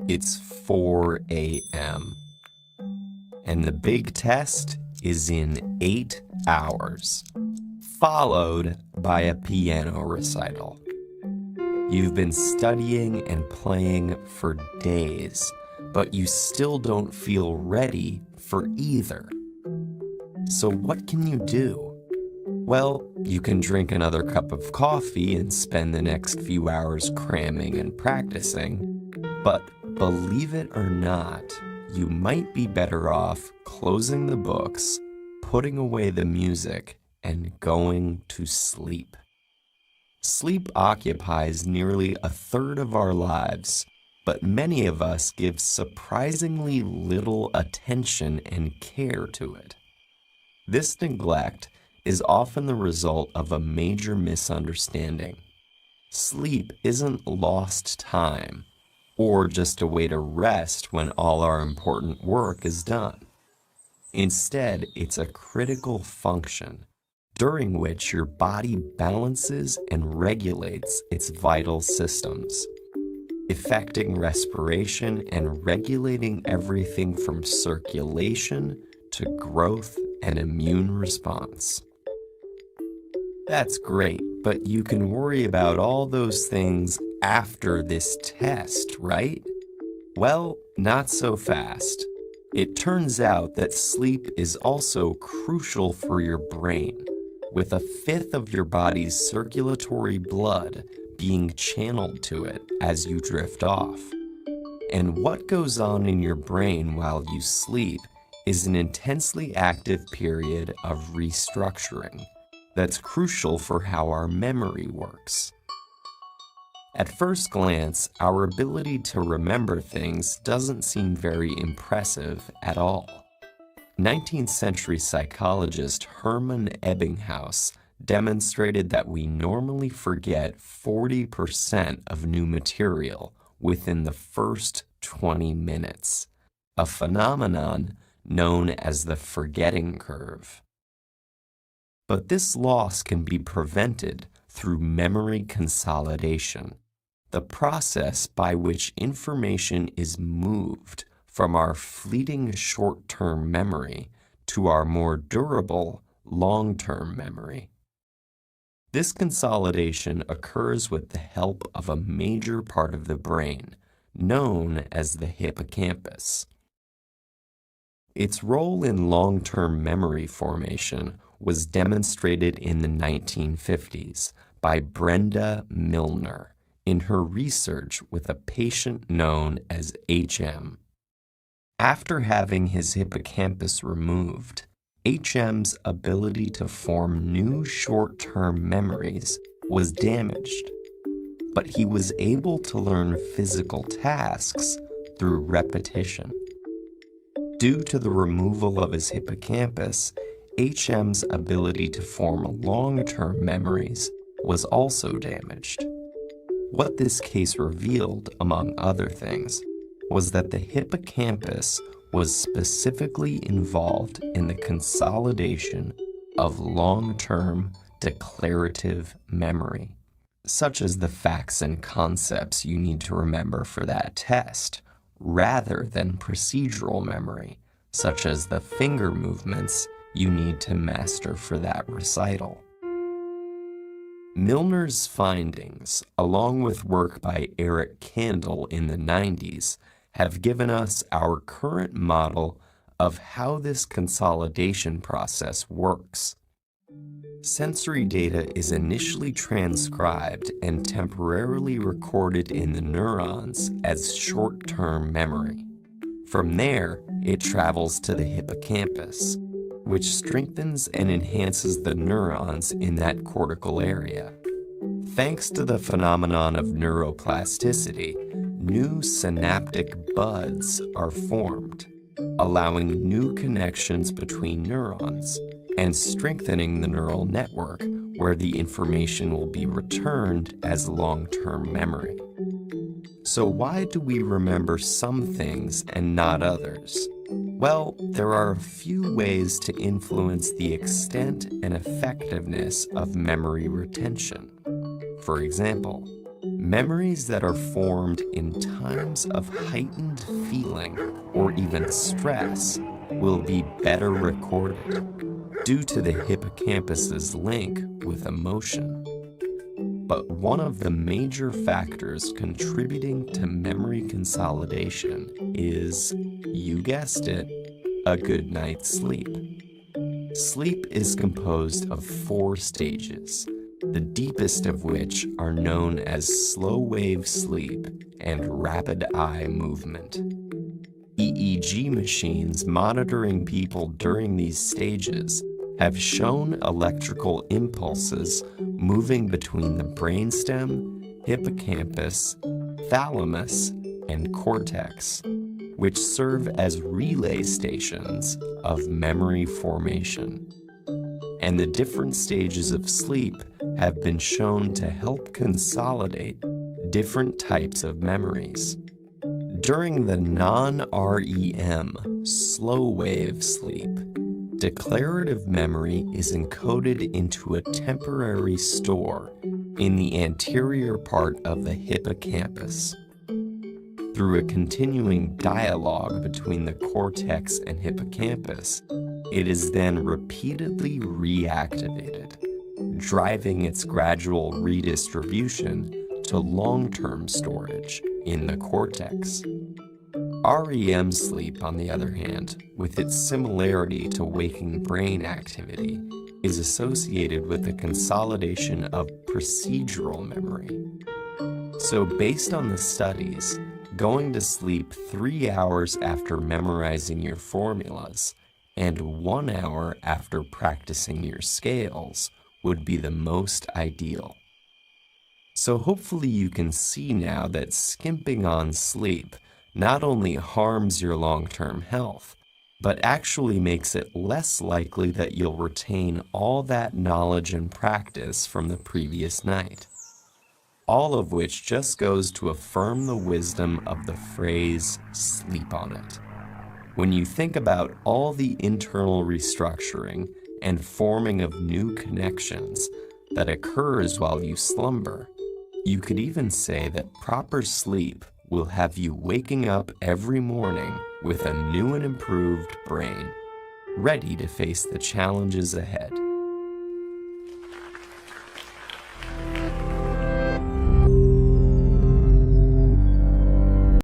It's 4 a.m. and the big test is in 8 hours, followed by a piano recital. You've been studying and playing for days, but you still don't feel ready for either. So what can you do? Well, you can drink another cup of coffee and spend the next few hours cramming and practicing. But believe it or not, you might be better off closing the books, putting away the music, and going to sleep. Sleep occupies nearly a third of our lives, but many of us give surprisingly little attention and care to it. This neglect is often the result of a major misunderstanding. Sleep isn't lost time, or just a way to rest when all our important work is done. Instead, it's a critical function during which your body balances and regulates its vital systems, affecting respiration and regulating everything from circulation to growth and immune response. That's great, but you can worry about all those things after this test, right? Well, not so fast. It turns out that sleep is also crucial for your brain, with a fifth of your body's circulatory blood being channeled to it as you drift off. And what goes on in your brain while you sleep is an intensely active period of restructuring that's crucial for how our memory works. At first glance, our ability to remember things doesn't seem very impressive at all. 19th century psychologist Hermann Ebbinghaus demonstrated that we normally forget 40% of new material within the first 20 minutes, a phenomenon known as the forgetting curve. But this loss can be prevented through memory consolidation, the process by which information is moved from our fleeting short-term memory to our more durable long-term memory. This consolidation occurs with the help of a major part of the brain, known as the hippocampus. Its role in long-term memory formation was demonstrated in the 1950s by Brenda Milner in her research with a patient known as HM. After having his hippocampus removed, HM's ability to form new short-term memories was damaged, but he was able to learn physical tasks through repetition. Due to the removal of his hippocampus, HM's ability to form long-term memories was also damaged. What this case revealed, among other things, was that the hippocampus was specifically involved in the consolidation of long-term declarative memory, such as the facts and concepts you need to remember for that test, rather than procedural memory, such as the finger movements you need to master for that recital. Milner's findings, along with work by Eric Kandel in the 90s, have given us our current model of how this consolidation process works. Sensory data is initially transcribed and temporarily recorded in the neurons as short-term memory. From there, it travels to the hippocampus, which strengthens and enhances the neurons in that cortical area. Thanks to the phenomenon of neuroplasticity, new synaptic buds are formed, allowing new connections between neurons and strengthening the neural network where the information will be returned as long-term memory. So why do we remember some things and not others? Well, there are a few ways to influence the extent and effectiveness of memory retention. For example, memories that are formed in times of heightened feeling or even stress will be better recorded due to the hippocampus's link with emotion. But one of the major factors contributing to memory consolidation is, you guessed it, a good night's sleep. Sleep is composed of 4 stages, the deepest of which are known as slow-wave sleep and rapid eye movement. EEG machines monitoring people during these stages have shown electrical impulses moving between the brainstem, hippocampus, thalamus, and cortex, which serve as relay stations of memory formation. And the different stages of sleep have been shown to help consolidate different types of memories. During the non-REM, slow-wave sleep, declarative memory is encoded into a temporary store in the anterior part of the hippocampus. Through a continuing dialogue between the cortex and hippocampus, it is then repeatedly reactivated, driving its gradual redistribution to long-term storage in the cortex. REM sleep, on the other hand, with its similarity to waking brain activity, is associated with the consolidation of procedural memory. So based on the studies, going to sleep 3 hours after memorizing your formulas and 1 hour after practicing your scales would be the most ideal. So hopefully you can see now that skimping on sleep not only harms your long-term health, but actually makes it less likely that you'll retain all that knowledge and practice from the previous night. All of which just goes to affirm the wisdom of the phrase, sleep on it. When you think about all the internal restructuring and forming of new connections that occurs while you slumber, you could even say that proper sleep will have you waking up every morning with a new and improved brain, ready to face the challenges ahead.